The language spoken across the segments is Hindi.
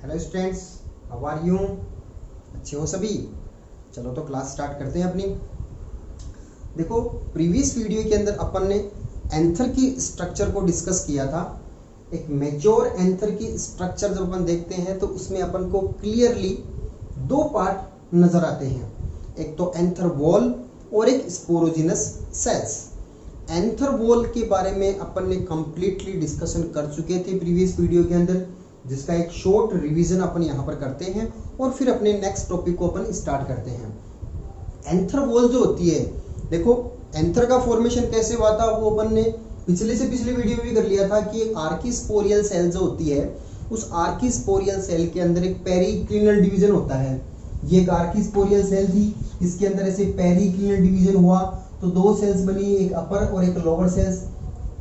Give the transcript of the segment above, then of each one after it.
Hello students, how are you? अच्छे हो सभी? चलो तो क्लास स्टार्ट करते हैं अपनी। देखो, प्रीवियस वीडियो के अंदर अपन ने एंथर की स्ट्रक्चर को डिस्कस किया था। एक मैच्योर एंथर की स्ट्रक्चर जब अपन देखते हैं तो उसमें अपन को क्लियरली दो पार्ट नजर आते हैं, एक तो एंथर वॉल और एक स्पोरोजिनस सेल्स। एंथर वॉल के बारे में अपन ने कंप्लीटली डिस्कशन कर चुके थे प्रीवियस वीडियो के अंदर, जिसका एक शॉर्ट रिवीजन अपन यहाँ पर करते हैं और फिर अपने नेक्स्ट टॉपिक को अपन स्टार्ट करते हैं। एंथर वॉल जो होती है, देखो एंथर का फॉर्मेशन कैसे हुआ था वो अपन ने पिछले वीडियो में भी कर लिया था कि एक आर्किस्पोरियल सेल जो होती है, उस आर्किस्पोरियल सेल के अंदर एक पेरिक्लिनल डिवीजन होता है। ये एक आर्किस्पोरियल सेल थी, इसके अंदर ऐसे पेरिक्लिनल डिवीजन हुआ तो दो सेल्स बनी, एक अपर और एक लोअर सेल्स।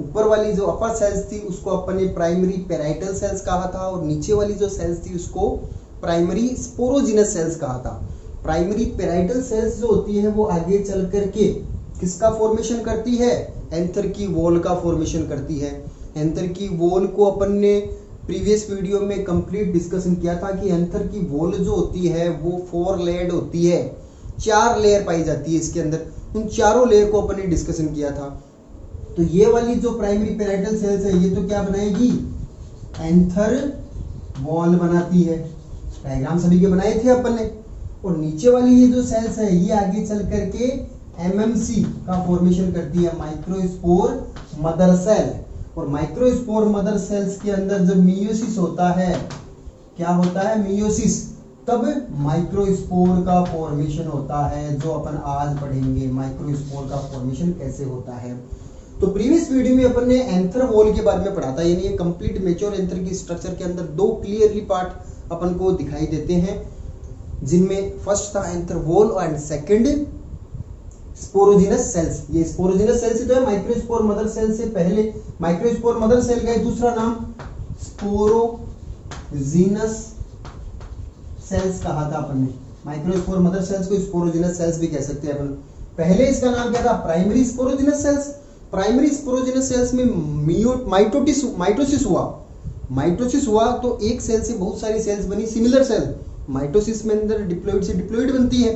ऊपर वाली जो अपर सेल्स थी उसको अपन ने प्राइमरी पेराइटल सेल्स कहा था और नीचे वाली जो सेल्स थी उसको प्राइमरी स्पोरोजिनस सेल्स कहा था। प्राइमरी पेराइटल सेल्स जो होती है वो आगे चल करके किसका फॉर्मेशन करती है? एंथर की वॉल का फॉर्मेशन करती है। एंथर की वॉल को अपन ने प्रीवियस वीडियो में कंप्लीट डिस्कशन किया था कि एंथर की वॉल जो होती है वो 4 लेयर्ड होती है, 4 लेयर पाई जाती है इसके अंदर। उन चारों लेयर को अपन ने डिस्कशन किया था। तो ये वाली जो प्राइमरी पेराइटल सेल्स है ये तो क्या बनाएगी? एंथर वॉल बनाती है। डायग्राम सभी के बनाए थे अपन ने। और नीचे वाली ये जो सेल्स है ये आगे चल करके एमएमसी का फॉर्मेशन करती है, माइक्रोस्पोर मदर सेल। और माइक्रोस्पोर मदर सेल्स के अंदर जब मियोसिस होता है, क्या होता है? मियोसिस, तब माइक्रोस्पोर का फॉर्मेशन होता है, जो अपन आज पढ़ेंगे माइक्रोस्पोर का फॉर्मेशन कैसे होता है। तो प्रीवियस वीडियो में अपन ने एंथर वॉल के बारे में पढ़ा था, यानी ये कंप्लीट मैच्योर एंथर की स्ट्रक्चर के अंदर दो क्लियरली पार्ट अपन को दिखाई देते हैं, जिनमें फर्स्ट था anther wall and second sporogenous sales. ये स्पोरोजिनस सेल्स ही तो है, माइक्रोस्पोर मदर सेल से पहले। माइक्रोस्पोर मदर सेल का दूसरा नाम स्पोरोजिनस सेल्स कहा था अपन ने। माइक्रोस्पोर मदर सेल्स को स्पोरोजिनस सेल्स भी कह सकते हैं अपन। पहले इसका नाम क्या था? Primary sporogenous sales. Primary sporogenous sales में माइटोसिस हुआ तो एक सेल से बहुत सारी सेल्स बनी, सिमिलर सेल। माइटोसिस में अंदर डिप्लॉइड से डिप्लॉइड बनती है,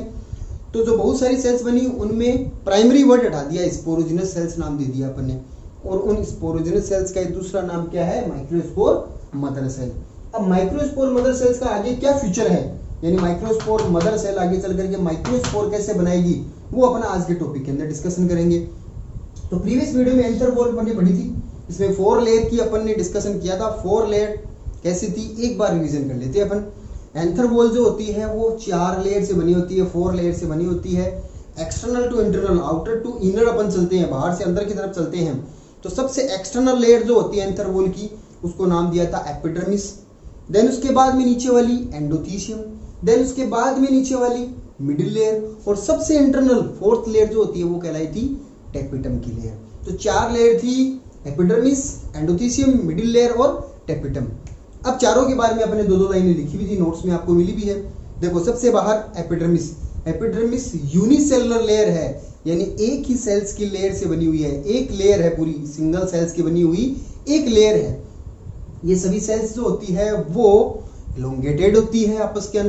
तो जो बहुत सारी सेल्स बनी उनमें प्राइमरी वर्ड हटा दिया, स्पोरोजिनस सेल्स नाम दे दिया अपन ने। और उन स्पोरोजिनस सेल्स का दूसरा नाम क्या है? Microspore mother cell. अब माइक्रोस्पोर मदर सेल्स का आगे क्या फ्यूचर है, यानी माइक्रोस्पोर मदर सेल आगे चल करके माइक्रोस्पोर कैसे बनाएगी, वो अपन आज के टॉपिक के अंदर डिस्कशन करेंगे। तो प्रीवियस वीडियो में एंथर वॉल अपन ने पढ़ी थी, इसमें 4 लेयर की अपन ने डिस्कशन किया था। 4 लेयर कैसी थी एक बार रिवीजन कर लेते हैं अपन। एंथर वॉल जो होती है वो 4 लेयर से बनी होती है, 4 लेयर से बनी होती है। External to internal, outer to inner अपन चलते हैं, बाहर से अंदर की तरफ चलते हैं। तो सबसे एक्सटर्नल लेयर जो होती है एंथर वॉल की, उसको नाम दिया था एपिडर्मिस। देन उसके बाद में नीचे वाली एंडोथीशियम, देन उसके बाद में नीचे वाली मिडिल लेयर, और सबसे इंटरनल 4th लेयर जो होती है वो कहलाई थी टेपिटम की लेयर। तो 4 लेयर थी, एपिडर्मिस, एंडोथीशियम, मिडिल लेयर और टेपिटम। अब चारों के बारे में अपने 2-2 लाइनें लिखी हुई थी, नोट्स में आपको मिली भी है। देखो, सबसे बाहर एपिडर्मिस। एपिडर्मिस यूनिसेलुलर लेयर है, यानी एक ही सेल्स की लेयर से बनी हुई है, एक लेयर है, पूरी सिंगल सेल्स की बनी हुई एक लेयर है। ये सभी सेल्स जो होती है वो इलोंगेटेड होती है, आपस के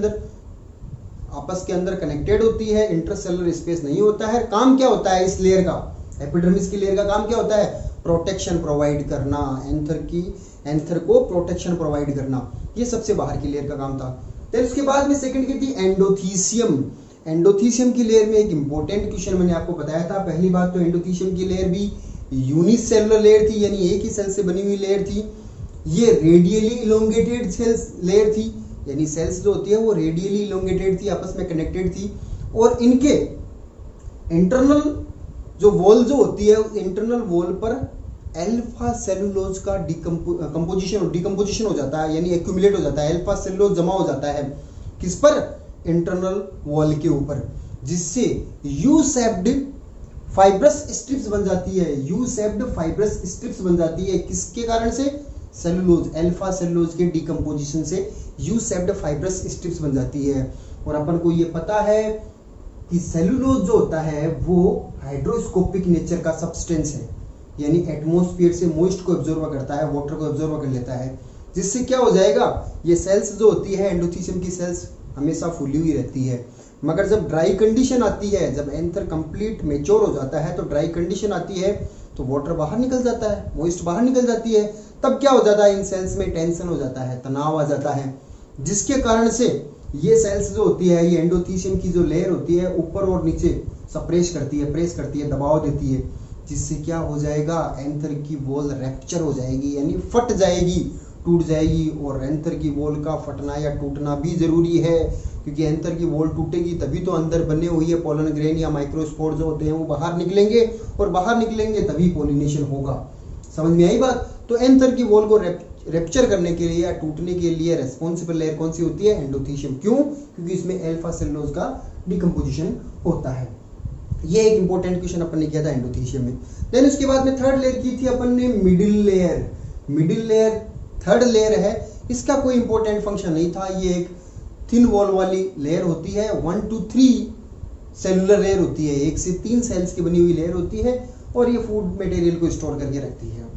अंदर कनेक्टेड होती है, इंटरसेलुलर स्पेस नहीं होता है। काम क्या होता है इस लेयर का? एपिडर्मिस की लेयर का काम क्या होता है? प्रोटेक्शन प्रोवाइड करना, एंथर को प्रोटेक्शन प्रोवाइड करना, ये सबसे बाहर की लेयर का काम था। फिर उसके बाद में सेकंड की थी एंडोथीशियम। एंडोथीशियम की लेयर में एक इंपॉर्टेंट क्वेश्चन मैंने आपको बताया था। पहली बात तो एंडोथीशियम की लेयर भी यूनिसेलुलर लेयर थी, यानी एक ही सेल से बनी हुई लेयर थी। ये रेडियली इलोंगेटेड सेल्स लेयर थी, यानी सेल्स जो होती है वो रेडियली इलोंगेटेड थी, आपस में कनेक्टेड थी। और इनके इंटरनल जो वॉल जो होती है, इंटरनल वॉल पर अल्फा सेलुलोज का डिकम्पोजिशन हो जाता है, यानी एक्यूमुलेट हो जाता है, अल्फा सेलुलोज जमा हो जाता है। किस पर? इंटरनल वॉल के ऊपर, जिससे यू शेप्ड फाइब्रस स्ट्रिप्स बन जाती है। यू शेप्ड फाइब्रस स्ट्रिप्स बन जाती है, किसके कारण से? सेलुलोज, अल्फा सेलुलोज के डिकम्पोजिशन से यू शेप्ड फाइब्रस स्ट्रिप्स बन जाती है। और अपन को ये पता है कि सेलुलोज जो होता है वो हाइड्रोस्कोपिक नेचर का सब्सटेंस है, यानी एटमॉस्फेयर से मॉइस्ट को ऑब्जर्व करता है, वाटर को ऑब्जर्व कर लेता है। जिससे क्या हो जाएगा, ये सेल्स जो होती है एंडोथीसियम की सेल्स हमेशा फूली हुई रहती है। मगर जब ड्राई कंडीशन आती है, जब एंथर कंप्लीट मेच्योर हो जाता है तो ड्राई कंडीशन आती है तो वाटर बाहर निकल जाता है, मॉइस्ट बाहर निकल जाती है। तब क्या हो जाता है, इन सेल्स में टेंशन हो जाता है, तनाव आ जाता है, जिसके कारण से ये सेल्स जो होती है, ये एंडोथीसियम की जो लेयर होती है ऊपर और नीचे सप्रेस करती है, प्रेस करती है, दबाव देती है, जिससे क्या हो जाएगा, एंथर की वॉल रैप्चर हो जाएगी, यानी फट जाएगी, टूट जाएगी। और एंथर की वॉल का फटना या टूटना भी जरूरी है, क्योंकि एंथर की वॉल टूटेगी तभी तो अंदर बने हुई है पोलन ग्रेन या माइक्रोस्पोर जो होते हैं वो बाहर निकलेंगे, और बाहर निकलेंगे तभी पोलिनेशन होगा। समझ में आई बात? तो एंथर की वॉल को रेप्चर करने के लिए या टूटने के लिए रेस्पॉन्सिबल लेयर कौन सी होती है, एंडोथीशियम। क्यों? क्योंकि इसमें अल्फा सेलुलोज का डिकम्पोजिशन होता है। ये एक इंपॉर्टेंट क्वेश्चन अपन ने किया था एंडोथीशियम में। देन उसके बाद में थर्ड लेयर की थी अपन ने middle layer. Middle layer third layer है, इसका कोई इंपॉर्टेंट फंक्शन नहीं था। ये एक थिन वॉल वाली लेयर होती है, 1 to 3 सेलुलर लेयर होती है, 1 से 3 सेल्स की बनी हुई लेयर होती है, और ये फूड मटेरियल को स्टोर करके रखती है।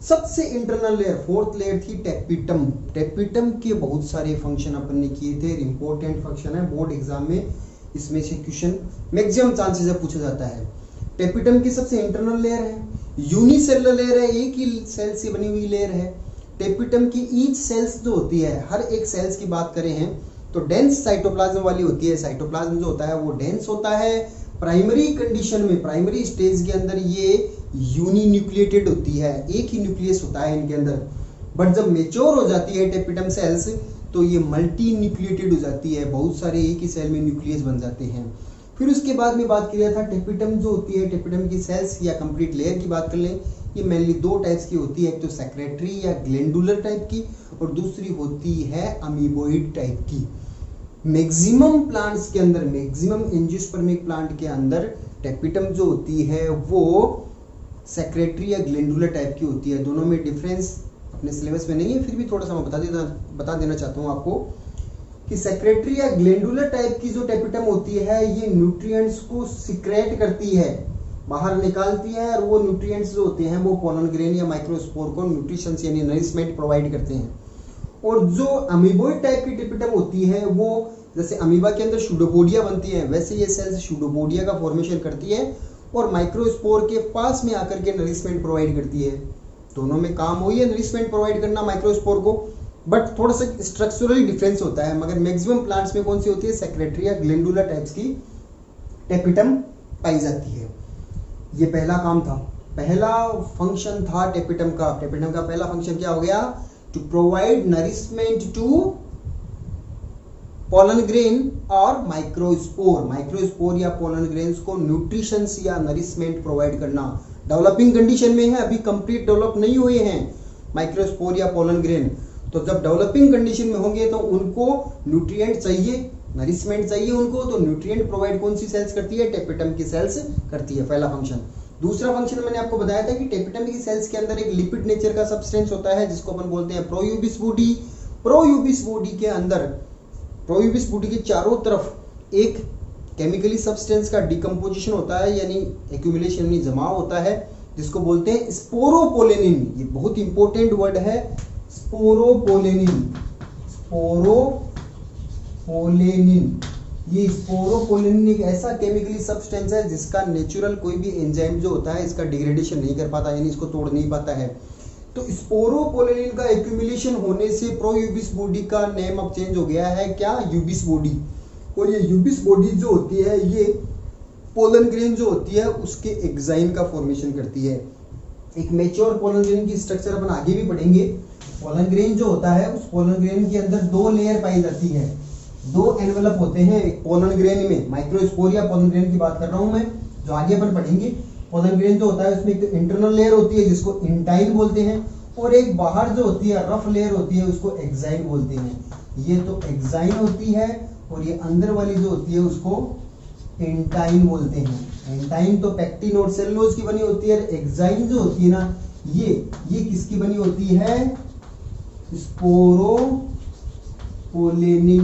सबसे इंटरनल लेयर फोर्थ लेयर थी टेपिटम। टेपिटम के बहुत सारे फंक्शन अपन ने किए थे, इंपॉर्टेंट फंक्शन है, बोर्ड एग्जाम में इसमें से क्वेश्चन मैक्सिमम चांसेस है पूछा जाता है। टेपिटम की सबसे इंटरनल लेयर है, यूनिसेलुलर लेयर है, एक ही सेल से बनी हुई लेयर है। टेपिटम की ईच सेल्स जो होती है, हर एक सेल्स की बात करें हैं तो डेंस साइटोप्लाज्म वाली होती है। साइटोप्लाज्म जो होता है वो डेंस होता है। प्राइमरी कंडीशन में, प्राइमरी स्टेज के अंदर ये यूनी न्यूक्लिएटेड होती है, एक ही न्यूक्लियस होता है इनके अंदर। बट जब मेच्योर हो जाती है टेपिटम सेल्स तो ये मल्टी न्यूक्लिएटेड हो जाती है, बहुत सारे एक ही सेल में न्यूक्लियस बन जाते हैं। फिर उसके बाद में बात किया था टेपिटम जो होती है, टेपिटम की सेल्स या कंप्लीट लेयर की बात कर लें, ये मेनली दो टाइप्स की होती है, एक तो सेक्रेटरी या ग्लैंडुलर टाइप की, और दूसरी होती है अमीबोइड टाइप की। मैक्सिमम प्लांट्स के अंदर, मैक्सिमम एंजियोस्पर्मिक प्लांट के अंदर टेपिटम जो होती है वो सेक्रेटरी या ग्लैंडुलर टाइप की होती है। दोनों में डिफरेंस अपने सिलेबस में नहीं है, फिर भी थोड़ा सा मैं बता देना चाहता हूँ आपको कि सेक्रेटरी या ग्लैंडुलर टाइप की जो टेपिटम होती है ये न्यूट्रिएंट्स को सिक्रेट करती है, बाहर निकालती है, और वो न्यूट्रिएंट्स जो होते हैं वो पोलन ग्रेन या माइक्रोस्पोर को न्यूट्रिशन यानी नरिशमेंट प्रोवाइड करते हैं। और जो अमीबोइड टाइप की टेपिटम होती है वो जैसे अमीबा के अंदर शूडोपोडिया बनती है, वैसे ये सेल्स शूडोपोडिया का फॉर्मेशन करती है और माइक्रोस्पोर के पास में आकर के नरिशमेंट प्रोवाइड करती है। दोनों में काम वही है, नरिशमेंट प्रोवाइड करना माइक्रोस्पोर को, बट थोड़ा सा स्ट्रक्चरली डिफरेंस होता है। मगर मैक्सिमम प्लांट्स में कौन सी होती है, सेक्रेटरी या ग्लैंडुलर टाइप्स की टेपिटम पाई जाती है। ये पहला काम था, पहला फंक्शन था टेपिटम का। टेपिटम का पहला फंक्शन क्या हो गया, to provide nourishment to pollen grain और माइक्रोस्पोर। माइक्रोस्पोर या पोलन ग्रेन्स को न्यूट्रिशन या नरिशमेंट प्रोवाइड करना। डेवलपिंग कंडीशन में है, अभी कंप्लीट डेवलप नहीं हुए हैं माइक्रोस्पोर या पोलन ग्रेन, तो जब डेवलपिंग कंडीशन में होंगे तो उनको न्यूट्रिएंट चाहिए, नरिशमेंट चाहिए उनको, तो न्यूट्रिएंट प्रोवाइड कौन सी सेल्स करती है, टेपिटम की सेल्स करती है, पहला फंक्शन। दूसरा फंक्शन मैंने आपको बताया था कि टेपिटम की सेल्स के अंदर एक लिपिड नेचर का सब्सटेंस होता है जिसको अपन बोलते हैं प्रोयूबिस बॉडी। प्रोयूबिस बॉडी के अंदर, प्रोयूबिस बॉडी के चारों तरफ एक केमिकली सब्सटेंस का डिकम्पोजिशन होता है, यानी एक्यूमुलेशन यानी जमाव होता है, जिसको बोलते हैं स्पोरोपोलेनिन। ये बहुत इंपॉर्टेंट वर्ड है, स्पोरोपोलेनिन। स्पोरोपोलेनिन, ये स्पोरोपोलेनिन एक ऐसा केमिकली सब्सटेंस है जिसका नेचुरल कोई भी एंजाइम जो होता है इसका डिग्रेडेशन नहीं कर पाता, यानी इसको तोड़ नहीं पाता है। तो स्पोरोपोलेनिन का एक्यूमुलेशन होने से प्रोयूबिस बॉडी का नेम अब चेंज हो गया है, क्या, यूबिस बॉडी। और ये यूबिस बॉडी जो होती है ये पोलन ग्रेन जो होती है उसके एग्जाइम का फॉर्मेशन करती है। एक मेच्योर पोलन ग्रेन की स्ट्रक्चर अपन आगे भी पढ़ेंगे। पोलन ग्रेन जो होता है उस पोलन ग्रेन के अंदर दो लेयर पाई जाती है, दो एनवेलप होते हैं एक पोलन ग्रेन में। माइक्रोस्पोर या पोलन ग्रेन की बात कर रहा हूं मैं, जो आगे अपन पढ़ेंगे। पोलन ग्रेन जो होता है उसमें एक इंटरनल लेयर होती है जिसको इंटाइन बोलते हैं, और एक बाहर जो होती है रफ लेयर होती है उसको एक्साइन बोलते हैं। ये तो एक्साइन होती है और ये अंदर वाली जो होती है उसको एंटाइन बोलते हैं। एंटाइन तो पेक्टिन और सेलुलोज की बनी होती है, एक्साइन जो होती है ना ये किसकी बनी होती है, स्पोरोपोलेनिन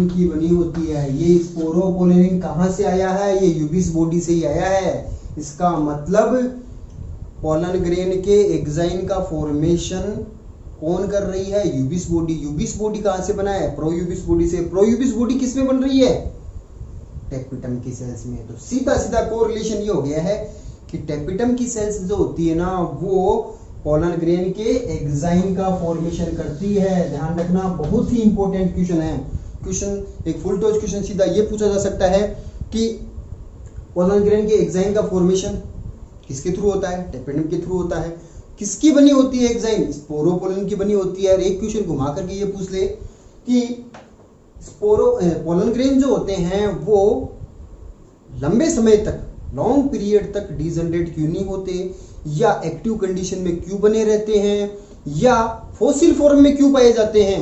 की बनी होती है। ये स्पोरोपोलेनिन कहां से आया है, ये यूबिस बॉडी से ही आया है। इसका मतलब पोलन ग्रेन के एक्साइन का फॉर्मेशन कौन कर रही है? यूबिस बॉडी। यूबिस बॉडी कहां से बना है? प्रोयूबिस बॉडी से। प्रोयूबिस बॉडी किस में बन रही है? टेपिटम की सेल्स में। तो सीधा सीधा कोरिलेशन ये हो गया है कि टेपिटम की सेल्स जो होती है ना, वो पोलन ग्रेन के एक्साइन का फॉर्मेशन करती है। ध्यान रखना, बहुत ही इंपॉर्टेंट क्वेश्चन है। क्वेश्चन एक फुल टॉस क्वेश्चन सीधा ये पूछा जा सकता है कि पोलन ग्रेन के एक्साइन का फॉर्मेशन किसके थ्रू होता है? टेपिटम के थ्रू होता है। किसकी बनी होती है एक्साइन? स्पोरोपोलन की बनी होती है। और एक क्वेश्चन घुमा करके ये पूछ ले कि पोलन ग्रेन जो होते हैं वो लंबे समय तक, लॉन्ग पीरियड तक डिजनरेट क्यों नहीं होते, या एक्टिव कंडीशन में क्यों बने रहते हैं, या फॉसिल फॉर्म में क्यों पाए जाते हैं?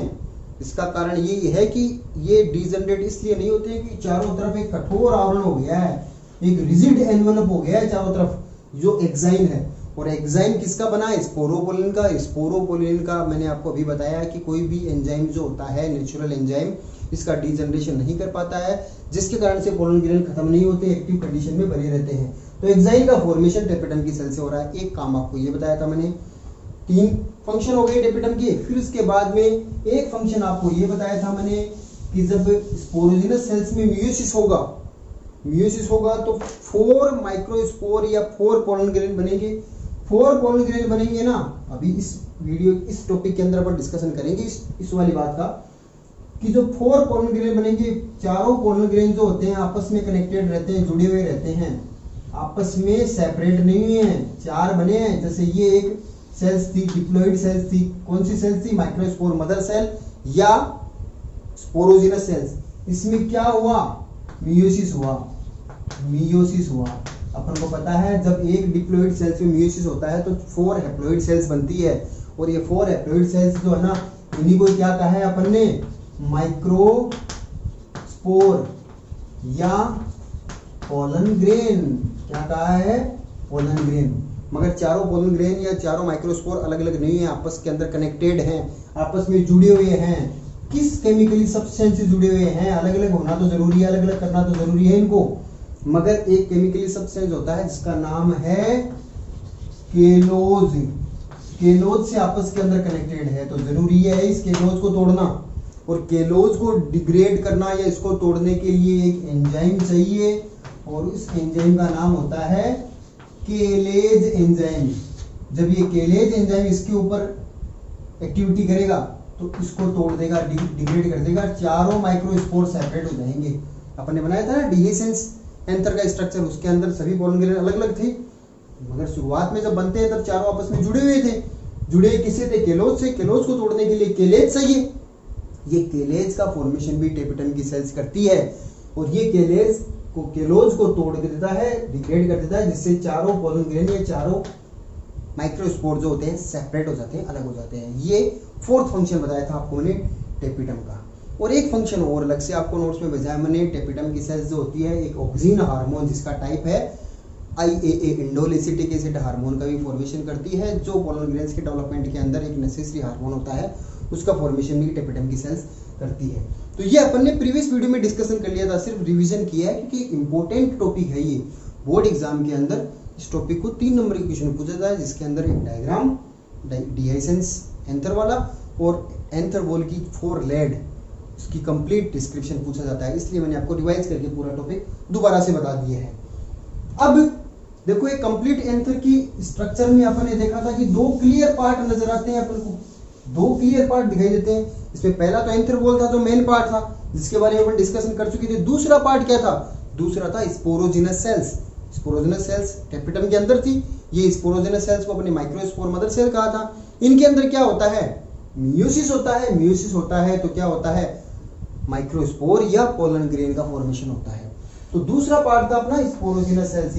इसका कारण ये है कि ये डिजनरेट इसलिए नहीं होते हैं कि चारों तरफ एक कठोर आवरण हो गया है, एक रिजिड एनवेलप हो गया है चारों तरफ, जो एक्साइन है। और एक्साइन किसका बना है? स्पोरोपोलिन का। स्पोरोपोलिन का मैंने आपको अभी बताया कि कोई भी एंजाइम जो होता है, नेचुरल एंजाइम, इसका डिजनरेशन नहीं कर पाता है, जिसके कारण से पोलन ग्रेन खत्म नहीं होते, एक्टिव कंडीशन में बने रहते हैं। तो एक्साइन का फॉर्मेशन टेपिटम की सेल से हो रहा है। एक काम आपको ये बताया था मैंने, 3 फंक्शन हो गए टेपिटम के। फिर उसके बाद में एक फंक्शन आपको ये बताया था मैंने कि जब स्पोरोजिनस सेल्स में मियोसिस होगा तो 4 माइक्रोस्पोर या 4 पोलन ग्रेन बनेंगे। 4 पोलन ग्रेन बनेंगे ना। अभी इस टॉपिक के अंदर अपन डिस्कशन करेंगे इस वाली बात का कि जो 4 पोलन ग्रेन बनेंगे, चारों पोलन ग्रेन जो होते हैं आपस में कनेक्टेड रहते हैं, जुड़े हुए रहते हैं, आपस में सेपरेट नहीं हुए हैं, 4 बने हैं। जैसे ये एक सेल्स थी, डिप्लॉइड सेल्स थी। कौन सी सेल्स थी? माइक्रोस्पोर मदर सेल या स्पोरोजिनस सेल्स। इसमें क्या हुआ? मियोसिस हुआ। अपन को पता है जब एक डिप्लॉइड सेल्स में मियोसिस होता है तो 4 हैप्लॉइड सेल्स बनती है। और ये 4 हैप्लॉइड सेल्स जो है ना, इन्हीं को क्या कहा है अपन ने? माइक्रोस्पोर या पोलन ग्रेन। क्या कहा है? Pollen grain. मगर चारों पोलन ग्रेन या चारों माइक्रोस्पोर अलग अलग नहीं है, आपस के अंदर कनेक्टेड हैं, आपस में जुड़े हुए हैं। किस केमिकली सब्सटेंस से जुड़े हुए हैं? अलग अलग होना तो जरूरी है, अलग अलग करना तो जरूरी है इनको, मगर एक केमिकली सब्सटेंस होता है जिसका नाम है केलोज। केलोज से आपस के अंदर कनेक्टेड है, तो जरूरी है इस केलोज को तोड़ना। और केलोज को डिग्रेड करना या इसको तोड़ने के लिए एक एंजाइम चाहिए, और इस एंजाइम का नाम होता है केलेज एंजाइम। जब ये केलेज एंजाइम इसके ऊपर एक्टिविटी करेगा तो इसको तोड़ देगा, डिग्रेड कर देगा, चारों माइक्रोस्पोर सेपरेट हो जाएंगे। अपन ने बनाया था ना डिहेसेंस एंथर का स्ट्रक्चर, उसके अंदर सभी पोलन ग्रेन अलग अलग थे, मगर शुरुआत में जब बनते हैं तब चारों आपस में जुड़े हुए थे। जुड़े किससे थे? केलोज से। केलोज को तोड़ने के लिए केलेज चाहिए। ये केलेज का फॉर्मेशन भी टेपिटम की सेल्स करती है, और ये केलोज को तोड़ देता है, डिग्रेड कर देता है, जिससे चारों पोलन ग्रेन या चारों माइक्रोस्पोर जो होते हैं सेपरेट हो जाते हैं, अलग हो जाते हैं। ये 4th फंक्शन बताया था आपको मैंने टेपिटम का। और एक फंक्शन और अलग से आपको नोट्स में भेजा है मैंने। टेपिटम की सेल्स जो होती है एक ऑक्सीन हार्मोन जिसका टाइप है IAA, indole acetic acid hormone का भी फॉर्मेशन करती है, जो पोलन ग्रेन्स के डेवलपमेंट के अंदर एक नेसेसरी हार्मोन होता है, उसका फॉर्मेशन भी टेपिटम की सेल्स करती है। तो ये अपन ने प्रीवियस वीडियो में डिस्कशन कर लिया था, सिर्फ रिवीजन किया है क्योंकि इंपॉर्टेंट टॉपिक है ये। बोर्ड एग्जाम के अंदर इस टॉपिक को 3 नंबर के क्वेश्चन पूछा जाता है, जिसके अंदर एक डायग्राम, डिहाइसेंस एंथर वाला और एंथर वॉल की 4 लेड, इसकी कंप्लीट डिस्क्रिप्शन पूछा जाता है। इसलिए मैंने आपको रिवाइज करके पूरा टॉपिक दोबारा से बता दिया है। अब देखो, एक कंप्लीट एंथर की स्ट्रक्चर में अपन ने देखा था कि 2 क्लियर पार्ट नजर आते हैं अपन को, 2 क्लियर पार्ट दिखाई देते हैं। इसमें पहला तो एंथर वॉल था, जो मेन पार्ट था, जिसके बारे में अपन डिस्कशन कर चुके थे। दूसरा पार्ट क्या था? दूसरा था sporogenous sales. Sporogenous sales tapetum के अंदर थी। ये स्पोरोजिनस सेल्स को अपने माइक्रोस्पोर मदर सेल कहा था। इनके अंदर क्या होता है? मियोसिस होता है। मियोसिस होता है तो क्या होता है? माइक्रोस्पोर या पोलन ग्रेन का फॉर्मेशन होता है। तो दूसरा पार्ट था अपना स्पोरोजिनस सेल्स।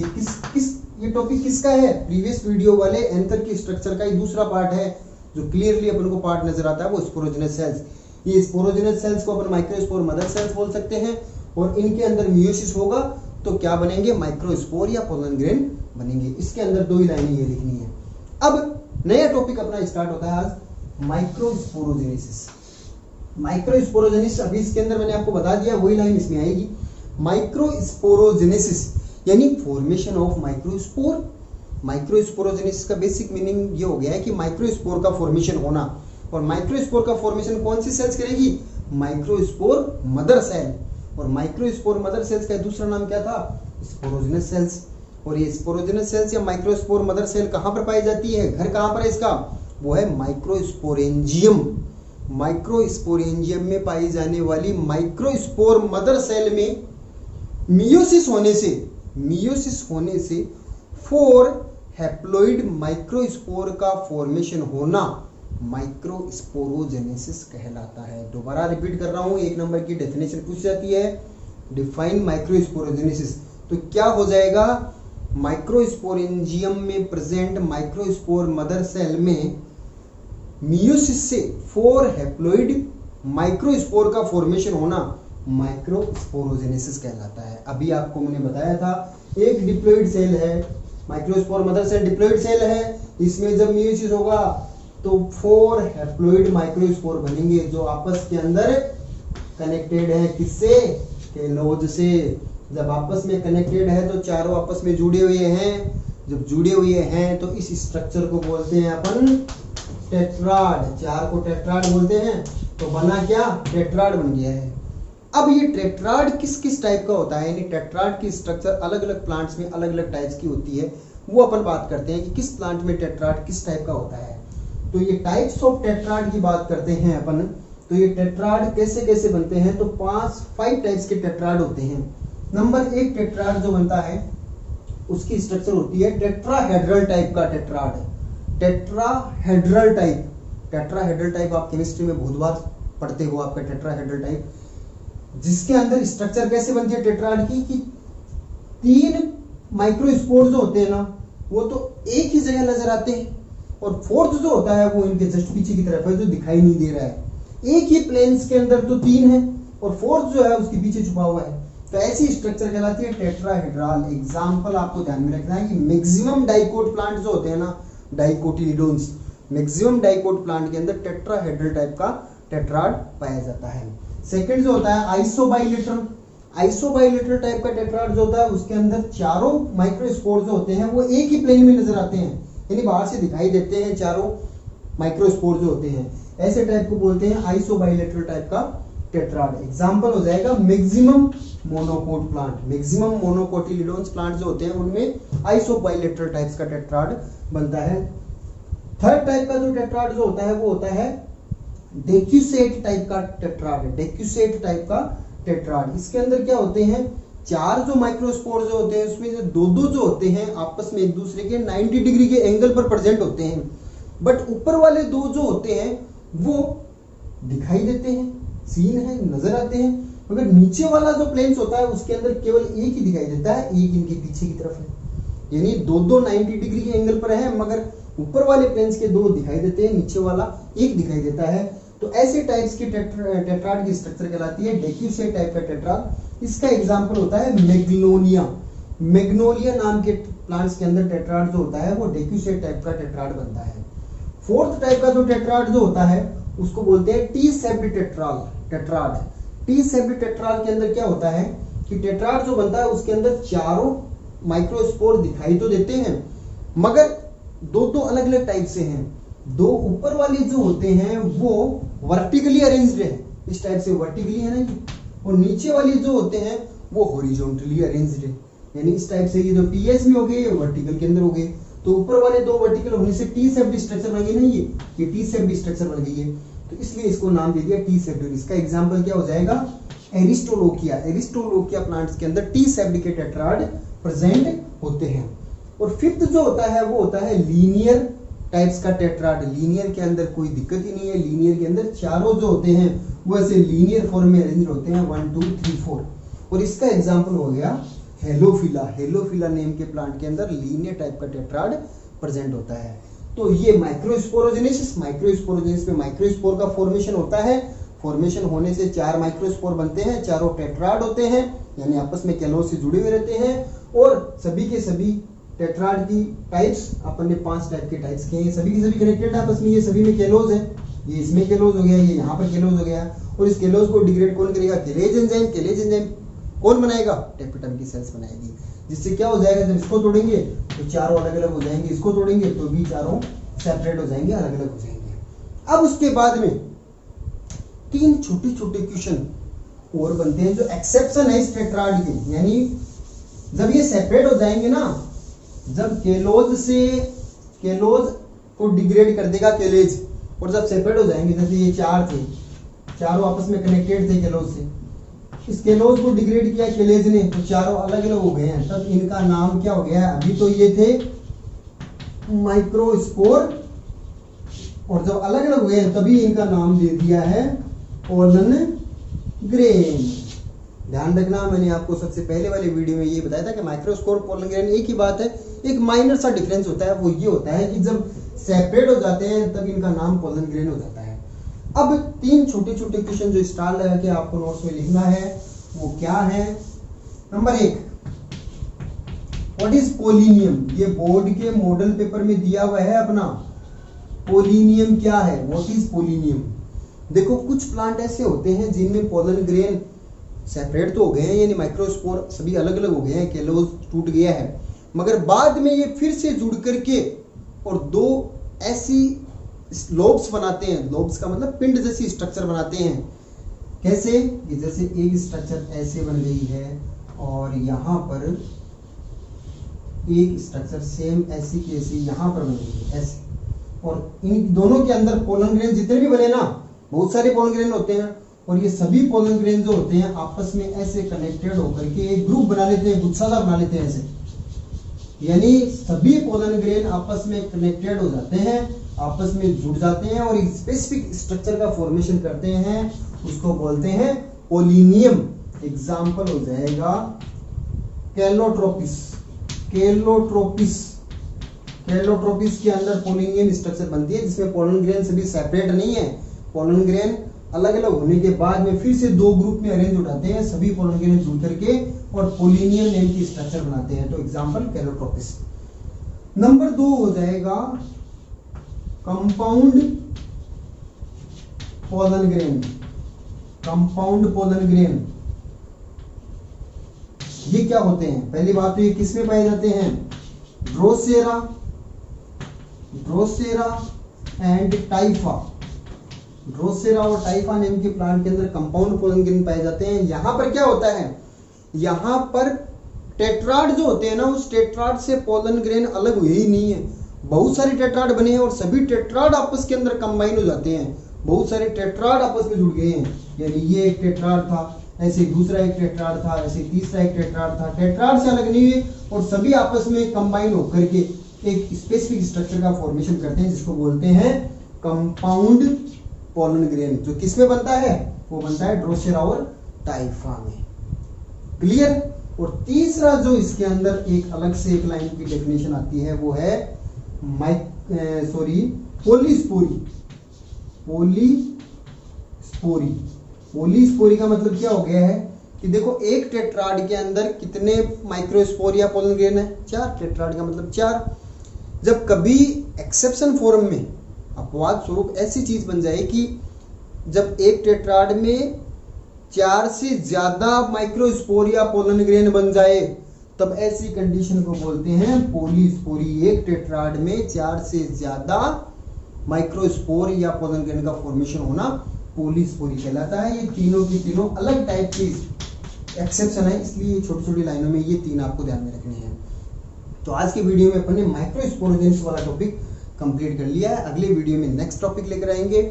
ये टॉपिक किसका है? प्रीवियस वीडियो वाले एंथर की स्ट्रक्चर का ही दूसरा पार्ट है, जो क्लियरली अपन को पार्ट नजर आता है, वो स्पोरोजिनस सेल्स। ये स्पोरोजिनस सेल्स को अपन माइक्रोस्पोर मदर सेल्स बोल सकते हैं, और इनके अंदर मियोसिस होगा तो क्या बनेंगे? माइक्रोस्पोर या पोलन ग्रेन बनेंगे। इसके अंदर 2 ही लाइनें ये लिखनी है। अब नया टॉपिक अपना स्टार्ट होता है आज, माइक्रोस्पोरोजेनेसिस। माइक्रोस्पोरोजेनेसिस, अभी इसके अंदर मैंने आपको बता दिया, वही लाइन इसमें आएगी। माइक्रोस्पोरोजेनेसिस यानी फॉर्मेशन ऑफ माइक्रोस्पोर। माइक्रोस्पोरोजेनेसिस का बेसिक मीनिंग ये हो गया है कि माइक्रोस्पोर का फॉर्मेशन होना। और माइक्रोस्पोर का फॉर्मेशन कौन सी सेल्स करेगी? Microspore mother cell. और माइक्रोस्पोर मदर सेल्स का दूसरा नाम क्या था? Sporogenous cells. और ये स्पोरोजिनस सेल्स या माइक्रोस्पोर मदर सेल कहाँ पर पाई जाती है? घर कहाँ पर है इसका? वो है माइक्रोस्पोरेंजियम। माइक्रोस्पोरेंजियम में पाई जाने वाली माइक्रोस्पोर मदर सेल में मियोसिस होने से 4 हैप्लॉइड माइक्रोस्पोर का फॉर्मेशन होना माइक्रोस्पोरोजेनेसिस कहलाता है। दोबारा रिपीट कर रहा हूं, 1 नंबर की डेफिनेशन पूछ जाती है, डिफाइन माइक्रोस्पोरोजेनेसिस। तो क्या हो जाएगा? माइक्रोस्पोरेंजियम में प्रेजेंट माइक्रोस्पोर मदर सेल में मियोसिस से 4 हैप्लॉइड माइक्रोस्पोर का फॉर्मेशन होना माइक्रोस्पोरोजेनेसिस कहलाता है। अभी आपको मैंने बताया था, एक डिप्लॉइड सेल है, microspore mother cell diploid cell है, इसमें जब मियोसिस होगा तो 4 हैप्लॉइड माइक्रोस्पोर बनेंगे जो आपस के अंदर कनेक्टेड है। किससे? केलोज से। जब आपस में कनेक्टेड है तो चारों आपस में जुड़े हुए हैं। जब जुड़े हुए हैं तो इस स्ट्रक्चर को बोलते हैं अपन टेट्राड। 4 को टेट्राड बोलते हैं। तो बना क्या? टेट्राड बन गया है। अब ये टेट्राड किस किस टाइप का होता है, यानी टेट्राड की स्ट्रक्चर अलग अलग प्लांट्स में अलग अलग टाइप्स की होती है, वो अपन बात करते हैं कि किस प्लांट में टेट्राड किस टाइप का होता है। तो ये टाइप्स ऑफ टेट्राड की बात करते हैं अपन। तो ये टेट्राड कैसे कैसे बनते हैं? तो 5 टाइप्स के टेट्राड होते हैं। नंबर 1 टेट्राड जो बनता है उसकी स्ट्रक्चर होती है टेट्राहेड्रल टाइप का टेट्राड। टेट्राहेड्रल टाइप आप केमिस्ट्री में बहुत बार पढ़ते हो, आपका टेट्राहेड्रल टाइप, जिसके अंदर स्ट्रक्चर कैसे बनती है टेट्राड की कि 3 माइक्रोस्पोर जो होते हैं ना वो तो एक ही जगह नजर आते हैं, और 4th जो होता है वो इनके जस्ट पीछे की तरफ है जो दिखाई नहीं दे रहा है। एक ही प्लेन्स के अंदर तो 3 है और 4th जो है उसके पीछे छुपा हुआ है। तो ऐसी स्ट्रक्चर कहलाती है टेट्राहेड्रल। एग्जांपल आपको ध्यान में रखना है कि मैक्सिमम डाइकोट प्लांट जो होते हैं ना, डाइकोटिलीडोन्स, मैक्सिमम डाइकोट प्लांट के अंदर टेट्राहेड्रल टाइप का टेट्राड पाया जाता है। सेकंड जो होता है आइसोबाइलेटरल टाइप का टेट्राड जो होता है उसके अंदर चारों माइक्रोस्पोर जो होते हैं वो एक ही प्लेन में नजर आते हैं, यानी बाहर से दिखाई देते हैं चारों माइक्रोस्पोर जो होते हैं। ऐसे टाइप को बोलते हैं आइसोबाइलेटरल टाइप का टेट्राड। एग्जांपल हो जाएगा maximum monocot plant. Maximum monocotyledons plant जो होते हैं उनमें आइसोबाइलेटरल टाइप्स का टेट्राड बनता है। थर्ड टाइप का जो टेट्राड जो होता है वो होता है डेक्यूसेट टाइप का टेट्राड। डेक्यूसेट टाइप का टेट्राड, इसके अंदर क्या होते हैं, 4 जो माइक्रोस्पोर जो होते हैं उसमें से 2 जो होते हैं आपस में एक दूसरे के 90 डिग्री के एंगल पर प्रेजेंट होते हैं, बट ऊपर वाले 2 जो होते हैं वो दिखाई देते हैं, सीन है, नजर आते हैं, मगर नीचे वाला जो प्लेन्स होता है उसके अंदर केवल एक ही दिखाई देता है, एक इनके पीछे की तरफ है। यानी 2 90 डिग्री के एंगल पर है मगर ऊपर वाले प्लेन्स के 2 दिखाई देते हैं, नीचे वाला एक दिखाई देता है। तो ऐसे टाइप्स की टेट्राड की स्ट्रक्चर कहलाती है डेक्यूसेट टाइप का टेट्राड। इसका एग्जांपल होता है मैग्नोलिया। मैग्नोलिया नाम के प्लांट्स के अंदर टेट्राड जो होता है वो डेक्यूसेट टाइप का टेट्राड बनता है। फोर्थ टाइप का जो टेट्राड जो होता है उसको बोलते हैं टी सेप्ड टेट्राड। टी सेप्ड टेट्राड के अंदर क्या होता है कि टेट्राड जो बनता है उसके अंदर चारों माइक्रोस्पोर दिखाई तो देते हैं मगर 2 अलग अलग टाइप से हैं। 2 ऊपर वाले जो होते हैं वो वर्टिकली अरेंज्ड है, इस टाइप से वर्टिकली है ना, और नीचे वाले जो होते हैं वो हॉरिजॉन्टली अरेंज्ड है, यानी इस टाइप से। ये जो टीएस में हो गए ये वर्टिकल के अंदर हो गए, तो ऊपर वाले 2 वर्टिकल होने से टी शेप्ड स्ट्रक्चर बन गई ना, ये टी शेप्ड स्ट्रक्चर बन गई है, तो इसलिए इसको नाम दे दिया टी शेप्ड। इसका एग्जांपल क्या हो जाएगा, एरिस्टोलोकिया। एरिस्टोलोकिया प्लांट्स के अंदर टी शेप्ड के टेट्राड प्रेजेंट होते हैं। और फिफ्थ जो होता है वो होता है लीनियर टाइप्स का टेट्राड। लीनियर के अंदर कोई दिक्कत ही नहीं है, लीनियर के अंदर चारों जो होते हैं वो ऐसे लीनियर फॉर्म में अरेंज होते हैं 1 2 3 4। और इसका एग्जांपल हो गया हेलोफिला। हेलोफिला नेम के प्लांट के अंदर लीनियर टाइप का टेट्राड प्रेजेंट होता है। तो ये माइक्रोस्पोरोजेनेसिस में माइक्रोस्पोर का फॉर्मेशन होता है। फॉर्मेशन होने से 4 माइक्रोस्पोर बनते हैं, चारों टेट्राड होते हैं, यानी आपस में कैलोस से जुड़े हुए रहते हैं। और सभी के सभी टेट्राड की टाइप्स अपन ने 5 टाइप के टाइप्स किए हैं, सभी के सभी कनेक्टेड है आपस में। ये सभी में केलोज है, ये इसमें केलोज हो गया, ये यहाँ पर केलोज हो गया। और इस केलोज को डिग्रेड कौन करेगा, केलेज एंजाइम। केलेज एंजाइम कौन बनाएगा, टेपिटम की सेल्स बनाएगी, जिससे क्या हो जाएगा, जब इसको तोड़ेंगे तो चारों अलग अलग हो जाएंगे, इसको तोड़ेंगे तो भी चारों सेपरेट हो जाएंगे, अलग अलग हो जाएंगे। अब उसके बाद में 3 छोटे छोटे क्वेश्चन और बनते हैं जो एक्सेप्शन है इस टेट्राड के, यानी जब ये सेपरेट हो जाएंगे ना, जब केलोज को डिग्रेड कर देगा केलेज, और जब सेपरेट हो जाएंगे, जैसे ये 4 थे, चारों आपस में कनेक्टेड थे केलोज से, इस केलोज को डिग्रेड किया केलेज ने, तो चारों अलग अलग हो गए हैं, तब इनका नाम क्या हो गया है? अभी तो ये थे माइक्रोस्पोर, और जब अलग अलग हुए हैं तभी इनका नाम दे दिया है पोलन ग्रेन। ध्यान रखना, मैंने आपको सबसे पहले वाले वीडियो में ये बताया था कि माइक्रोस्पोर पोलन ग्रेन एक ही बात है, एक माइनर सा डिफरेंस होता है, वो ये होता है कि जब सेपरेट हो जाते हैं तब इनका नाम पोलन ग्रेन हो जाता है। अब 3 छोटे छोटे क्वेश्चन जो स्टार लगा के आपको नोट्स में लिखना है वो क्या है? Number 1, what is polonium? ये बोर्ड के मॉडल पेपर में दिया हुआ है अपना। पोलिनियम क्या है? What is polonium? देखो, कुछ प्लांट ऐसे होते हैं जिनमें पोलन ग्रेन सेपरेट तो हो गए हैं, यानी माइक्रोस्पोर सभी अलग अलग हो गए हैं, केलोज टूट गया है, मगर बाद में ये फिर से जुड़ करके और 2 ऐसी लोब्स बनाते हैं। लोब्स का मतलब पिंड जैसी स्ट्रक्चर बनाते हैं। कैसे? कि जैसे एक स्ट्रक्चर ऐसे बन गई है और यहाँ पर एक स्ट्रक्चर सेम ऐसी की ऐसी यहाँ पर बन गई है ऐसे, और इन दोनों के अंदर पोलन ग्रेन जितने भी बने ना, बहुत सारे पोलन ग्रेन होते हैं, और ये सभी पोलन ग्रेन जो होते हैं आपस में ऐसे कनेक्टेड होकर के एक ग्रुप बना लेते हैं, गुच्छा सा बना लेते हैं ऐसे, यानी सभी पोलन ग्रेन आपस में कनेक्टेड हो जाते हैं, आपस में जुड़ जाते हैं और एक स्पेसिफिक स्ट्रक्चर का फॉर्मेशन करते हैं, उसको बोलते हैं पोलिनियम। एग्जाम्पल हो जाएगा कैलोट्रोपिस। कैलोट्रोपिस के अंदर पोलिनियम स्ट्रक्चर बनती है, जिसमें पोलन ग्रेन सभी सेपरेट नहीं है, पोलन ग्रेन अलग अलग होने के बाद में फिर से 2 ग्रुप में अरेंज हो जाते हैं, सभी पोलन ग्रेन जुड़ करके और पोलिनियम नेम की स्ट्रक्चर बनाते हैं। तो एग्जाम्पल कैलोट्रोपिस। नंबर 2 हो जाएगा compound pollen grain. Compound pollen grain ये क्या होते हैं? पहली बात तो ये किस में पाए जाते हैं? Drosera and टाइफा। ड्रोसेरा और टाइफा नेम के प्लांट के अंदर कंपाउंड पोलन ग्रेन पाए जाते हैं। यहाँ पर क्या होता है? यहाँ पर टेट्राड जो होते हैं ना, उस टेट्राड से पोलन ग्रेन अलग हुए ही नहीं है। बहुत सारे टेट्राड बने हैं और सभी टेट्राड आपस के अंदर कंबाइन हो जाते हैं, बहुत सारे टेट्राड आपस में जुड़ गए हैं, यानी ये एक टेट्राड था, ऐसे दूसरा एक टेट्राड था, ऐसे तीसरा एक टेट्राड था, टेट्राड से अलग नहीं हुए और सभी आपस में कंबाइन होकर के एक स्पेसिफिक स्ट्रक्चर का फॉर्मेशन करते हैं, जिसको बोलते हैं कंपाउंड पोलन ग्रेन। जो किस में बनता है? वो बनता है ड्रोसेरा और टाइफा में। क्लियर? और तीसरा जो इसके अंदर एक अलग से एक लाइन की डेफिनेशन आती है वो है पोलीस्पोरी। पोलीस्पोरी का मतलब क्या हो गया है कि देखो, एक टेट्राड के अंदर कितने माइक्रोस्पोर या पोलन ग्रेन है? 4। टेट्राड का मतलब 4। जब कभी एक्सेप्शन फॉर्म में अपवाद स्वरूप ऐसी चीज बन जाए कि जब एक टेट्राड में 4 से ज्यादा माइक्रोस्पोर या पोलन ग्रेन बन जाए, तब ऐसी कंडीशन को बोलते हैं पोलीस्पोरी। एक टेट्राड में 4 से ज्यादा माइक्रोस्पोर या पोलन ग्रेन का फॉर्मेशन होना पोलीस्पोरी कहलाता है। ये तीनों की तीनों अलग टाइप की एक्सेप्शन है, इसलिए छोटी छोटी लाइनों में ये 3 आपको ध्यान में रखने हैं। तो आज के वीडियो में अपन ने माइक्रोस्पोरेंजियम्स वाला टॉपिक कंप्लीट कर लिया है। अगले वीडियो में नेक्स्ट टॉपिक लेकर आएंगे।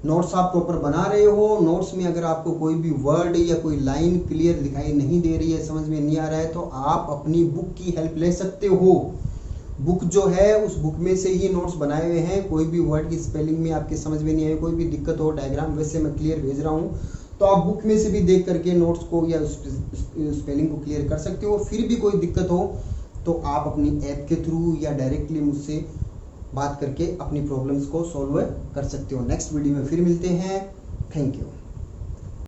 नोट्स आप प्रॉपर बना रहे हो, नोट्स में अगर आपको कोई भी वर्ड या कोई लाइन क्लियर दिखाई नहीं दे रही है, समझ में नहीं आ रहा है, तो आप अपनी बुक की हेल्प ले सकते हो। बुक जो है उस बुक में से ही नोट्स बनाए हुए हैं। कोई भी वर्ड की स्पेलिंग में आपके समझ में नहीं आए, कोई भी दिक्कत हो, डायग्राम वैसे मैं क्लियर भेज रहा हूँ, तो आप बुक में से भी देख करके नोट्स को या स्पेलिंग को क्लियर कर सकते हो। फिर भी कोई दिक्कत हो तो आप अपनी ऐप के थ्रू या डायरेक्टली मुझसे बात करके अपनी प्रॉब्लम्स को सॉल्व कर सकते हो। नेक्स्ट वीडियो में फिर मिलते हैं। Thank you.